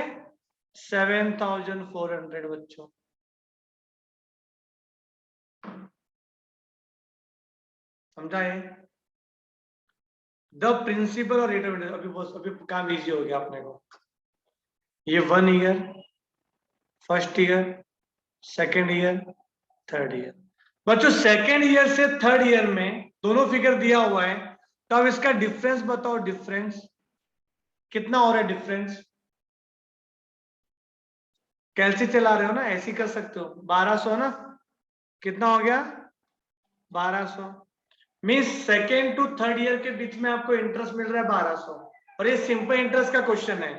7,400 बच्चों। समझा है? द प्रिंसिपल और रेट ऑफ इंटरेस्ट। अभी काम इजी हो गया अपने को। ये 1 year, first year, second year, third year. बच्चों सेकेंड ईयर से थर्ड ईयर में दोनों फिगर दिया हुआ है, तो अब इसका डिफरेंस बताओ। डिफरेंस कितना हो रहा है? डिफरेंस कैलसी चला रहे हो ना, ऐसी कर सकते हो। 1200 ना, कितना हो गया? 1200। Means second to third year के बीच में आपको इंटरेस्ट मिल रहा है 1200। और ये सिंपल इंटरेस्ट का क्वेश्चन है,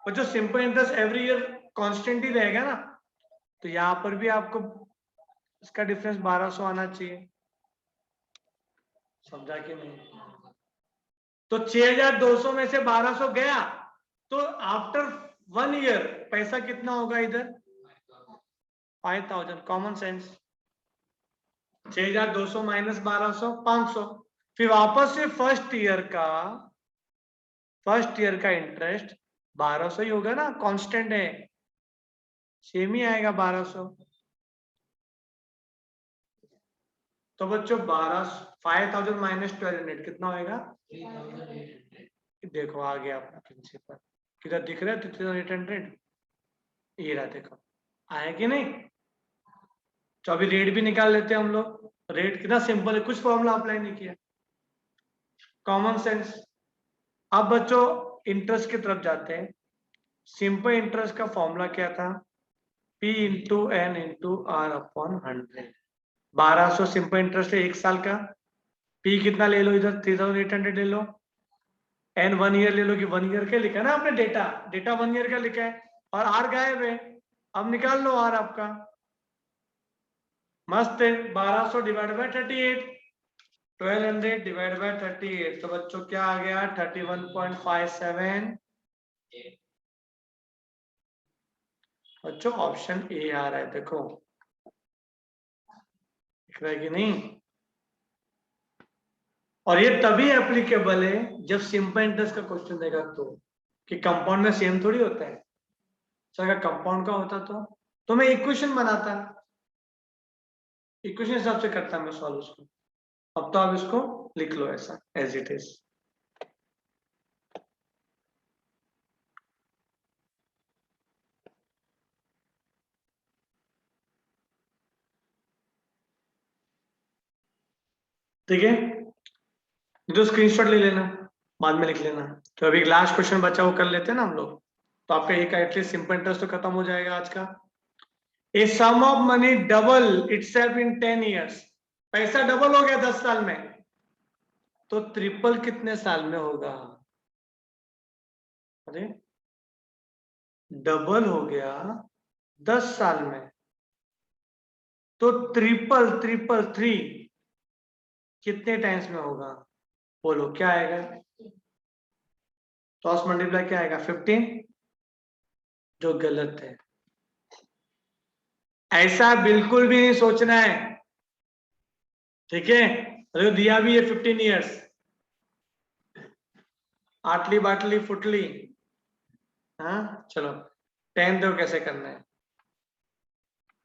और जो simple interest every year constant ही रहेगा ना, तो यहां पर भी आपको इसका डिफरेंस 1200 आना चाहिए। समझा कि नहीं? तो 6200 में से 1200 गया, तो आफ्टर 1 ईयर पैसा कितना होगा इधर? 5000। Common sense. 6200 माइनस 1200, 500। फिर वापस से फर्स्ट ईयर का इंटरेस्ट 1200 ही होगा ना, कांस्टेंट है, सेम ही आएगा 1200। तो बच्चों 5000 माइनस 1200 कितना होएगा? देखो आ गया अपना प्रिंसिपल। किधर दिख रहा है? 3800। ये रहा, देखो आया कि नहीं? तो अभी रेट भी निकाल लेते हैं हम लोग। रेट कितना सिंपल है, कुछ फॉर्मूला अप्लाई नहीं किया, कॉमन सेंस। अब बच्चों इंटरेस्ट की तरफ जाते हैं। सिंपल इंटरेस्ट का फॉर्मूला क्या था? P into N into R upon 100। 1200 simple interest है 1 साल का। P कितना ले लो इधर? 3800 ले लो। एन 1 ईयर ले लो, कि 1 ईयर के लिखा है ना आपने, डेटा 1 ईयर का लिखा है, और आर गायब है। अब निकाल लो आर आपका। मस्त है। 1200 डिवाइड बाय 38, 1200 डिवाइड बाय 38, तो बच्चों क्या आ गया? 31.57। बच्चों ऑप्शन ए आ रहा है, देखो दिख रहा है कि नहीं? और ये तभी एप्लीकेबल है जब सिंपल इंटरेस्ट का क्वेश्चन देगा, कि कंपाउंड में सेम थोड़ी होता है। अगर कंपाउंड का होता तो मैं इक्वेशन बनाता, इक्वेशन हिसाब से करता मैं सॉल्व उसको। अब तो आप इसको लिख लो ऐसा एज इट इज। ठीक है, जो स्क्रीनशॉट ले लेना, बाद में लिख लेना। तो अभी लास्ट क्वेश्चन बचा, वो कर लेते हैं ना हम लोग, तो आपका एक एटलीस्ट सिंपल इंटरेस्ट तो खत्म हो जाएगा आज का। A sum of money double itself in 10 years. पैसा डबल हो गया 10 साल में, तो ट्रिपल कितने साल में होगा? अरे डबल हो गया 10 साल में, तो ट्रिपल ट्रिपल 3 कितने टाइम्स में होगा? बोलो क्या आएगा? क्रॉस मल्टीप्लाई क्या आएगा? 15, जो गलत है। ऐसा बिल्कुल भी नहीं सोचना है, ठीक है? अरे दिया भी है 15 ईयर्स, आटली बाटली फुटली। हाँ चलो 10 दो, कैसे करना है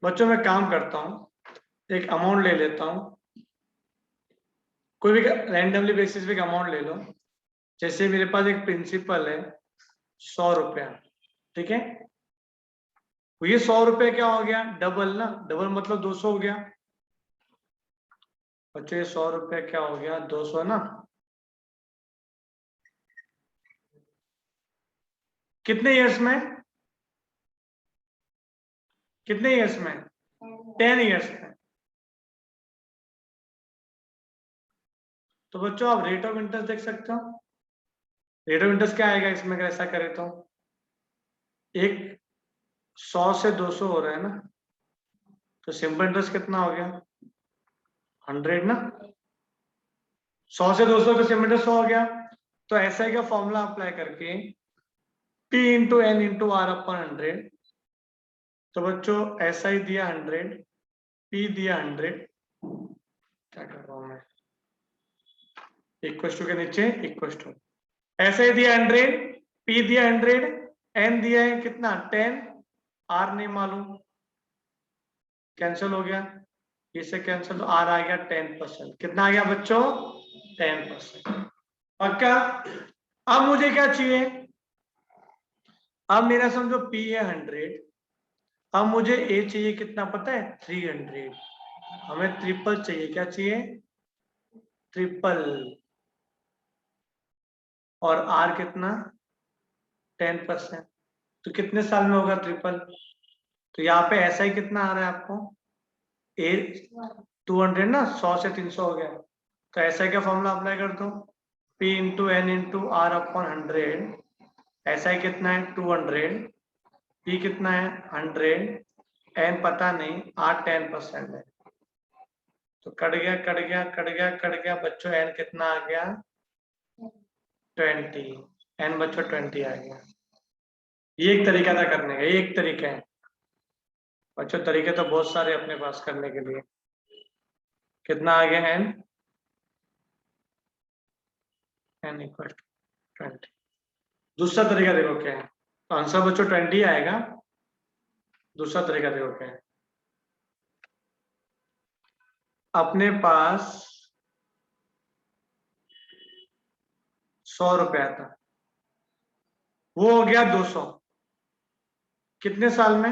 बच्चों? मैं काम करता हूँ, एक अमाउंट ले लेता हूँ, कोई भी रैंडमली बेसिस पे अमाउंट ले लो। जैसे मेरे पास एक प्रिंसिपल है 100 रुपया, ठीक है? तो ये 100 रुपये क्या हो गया? डबल ना, डबल मतलब 200 हो गया। बच्चों ये 100 रुपये क्या हो गया? 200 ना। कितने ईयर्स में? कितने ईयर्स में? 10 ईयर्स में। तो बच्चों आप रेट ऑफ इंटरेस्ट देख सकते हो। रेट ऑफ इंटरेस्ट क्या आएगा इसमें अगर ऐसा करें तो? एक 100 से 200 हो रहा है ना, तो सिंपल इंटरेस्ट कितना हो गया? 100 ना। 100 से 200 तो सिंपल इंटरेस्ट 100 हो गया। तो ऐसा का फॉर्मूला अप्लाई करके P into N into R upon 100। तो बच्चों ऐसा ही दिया 100, P दिया 100। क्या कर रहा हूं मैं? इक्वल टू के नीचे इक्वल टू, ऐसे ही दिया 100, P दिया 100, N दिया है कितना 10, R नहीं मालूम, कैंसिल हो गया, इससे कैंसिल, तो R आ गया 10%। कितना आ गया बच्चों 10%। पक्का। अब मुझे क्या चाहिए, अब मेरा समझो P है 100, अब मुझे A चाहिए कितना पता है 300, हमें ट्रिपल चाहिए, क्या चाहिए ट्रिपल, और R कितना 10%, तो कितने साल में होगा ट्रिपल, तो यहाँ पे ऐसा ही कितना आ रहा है आपको 200 ना, 100 से 300 हो गया, तो ऐसा क्या फॉर्मूला अप्लाई कर दो, P into N into R upon 100, ऐसा ही कितना है 200, P कितना है 100, N पता नहीं, R 10% है, तो कट गया कट गया कट गया कट गया बच्चों, N कितना आ गया 20, N बच्चों 20 आ गया। ये एक तरीका था करने का, ये एक तरीका है बच्चों, तरीके तो बहुत सारे अपने पास करने के लिए। कितना आ गया N, N इक्वल 20। दूसरा तरीका देखो क्या है, तो आंसर बच्चों 20 आएगा। दूसरा तरीका देखो क्या है, अपने पास 100 रुपया था, वो हो गया 200, कितने साल में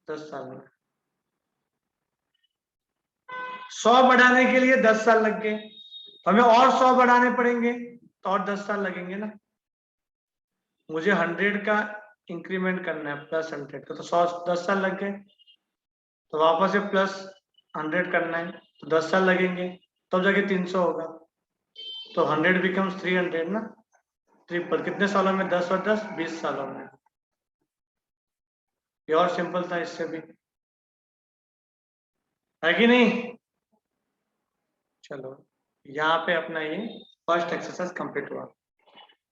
10 साल में। 100 बढ़ाने के लिए 10 साल लग गए, हमें और 100 बढ़ाने पड़ेंगे तो और 10 साल लगेंगे ना। मुझे 100 का इंक्रीमेंट करना है प्लस 100 का, तो 100 10 साल लग गए, तो वापस से प्लस 100 करना है तो 10 साल लगेंगे, तब जाके 300 होगा, तो 100 बिकम्स 300 ना, ट्रिपल कितने सालों में 10 और 10 20 सालों में। ये और सिंपल था इससे भी, है कि नहीं। चलो यहाँ पे अपना ये फर्स्ट एक्सरसाइज कंप्लीट हुआ।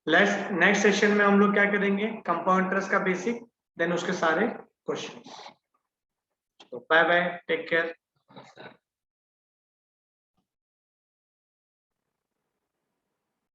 नेक्स्ट सेशन में हम लोग क्या करेंगे, कंपाउंड इंटरेस्ट का बेसिक, देन उसके सारे question. Bye bye, take care.